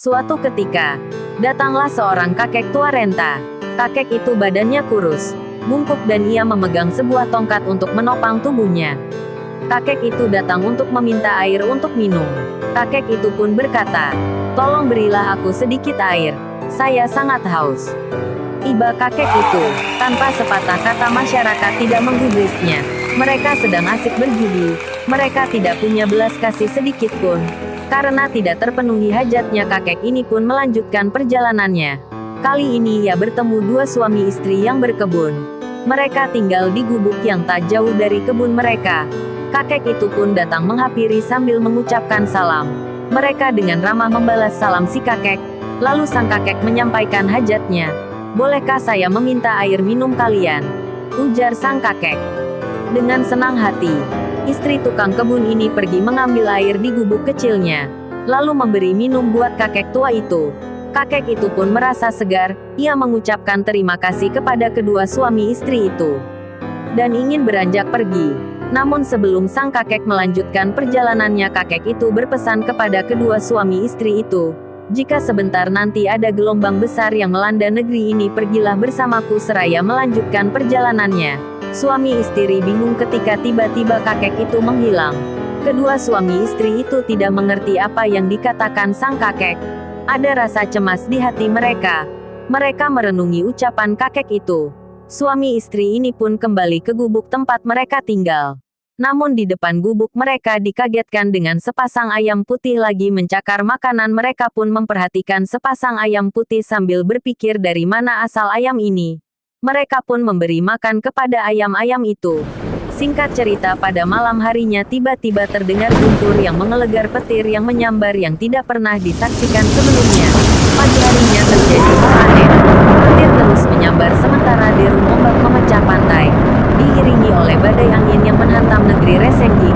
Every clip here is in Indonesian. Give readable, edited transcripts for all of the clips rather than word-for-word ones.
Suatu ketika, datanglah seorang kakek tua renta. Kakek itu badannya kurus, bungkuk dan ia memegang sebuah tongkat untuk menopang tubuhnya. Kakek itu datang untuk meminta air untuk minum. Kakek itu pun berkata, "Tolong berilah aku sedikit air. Saya sangat haus." Tiba kakek itu, tanpa sepatah kata masyarakat tidak menggubrisnya. Mereka sedang asik berjudi, mereka tidak punya belas kasih sedikit pun. Karena tidak terpenuhi hajatnya, kakek ini pun melanjutkan perjalanannya. Kali ini ia bertemu dua suami istri yang berkebun. Mereka tinggal di gubuk yang tak jauh dari kebun mereka. Kakek itu pun datang menghampiri sambil mengucapkan salam. Mereka dengan ramah membalas salam si kakek. Lalu sang kakek menyampaikan hajatnya. "Bolehkah saya meminta air minum kalian?" ujar sang kakek. Dengan senang hati, istri tukang kebun ini pergi mengambil air di gubuk kecilnya, lalu memberi minum buat kakek tua itu. Kakek itu pun merasa segar, ia mengucapkan terima kasih kepada kedua suami istri itu, dan ingin beranjak pergi. Namun sebelum sang kakek melanjutkan perjalanannya, kakek itu berpesan kepada kedua suami istri itu, "Jika sebentar nanti ada gelombang besar yang melanda negeri ini, pergilah bersamaku seraya melanjutkan perjalanannya." Suami istri bingung ketika tiba-tiba kakek itu menghilang. Kedua suami istri itu tidak mengerti apa yang dikatakan sang kakek. Ada rasa cemas di hati mereka. Mereka merenungi ucapan kakek itu. Suami istri ini pun kembali ke gubuk tempat mereka tinggal. Namun di depan gubuk mereka dikagetkan dengan sepasang ayam putih lagi mencakar makanan. Mereka pun memperhatikan sepasang ayam putih sambil berpikir dari mana asal ayam ini. Mereka pun memberi makan kepada ayam-ayam itu. Singkat cerita, pada malam harinya tiba-tiba terdengar guntur yang menggelegar, petir yang menyambar yang tidak pernah disaksikan sebelumnya. Pagi harinya terjadi hal aneh. Petir terus menyambar sementara deru ombak memecah pantai, diiringi oleh badai angin yang menghantam negeri Resenggi.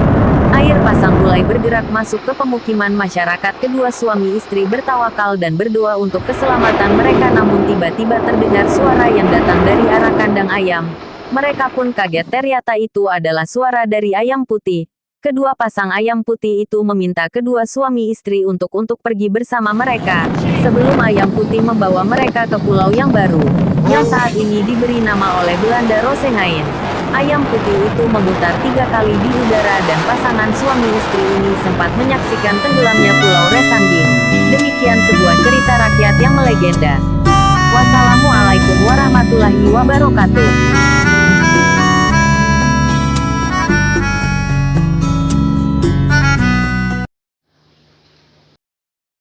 Air pasang mulai bergerak masuk ke pemukiman masyarakat. Kedua suami istri bertawakal dan berdoa untuk keselamatan mereka, namun tiba-tiba terdengar suara yang datang dari arah kandang ayam. Mereka pun kaget, ternyata itu adalah suara dari ayam putih. Kedua pasang ayam putih itu meminta kedua suami istri untuk pergi bersama mereka, sebelum ayam putih membawa mereka ke pulau yang baru, yang saat ini diberi nama oleh Belanda Rosengain. Ayam putih itu memutar 3 kali di udara dan pasangan suami istri ini sempat menyaksikan tenggelamnya pulau Resangging. Demikian sebuah cerita rakyat yang melegenda. Wassalamualaikum warahmatullahi wabarakatuh.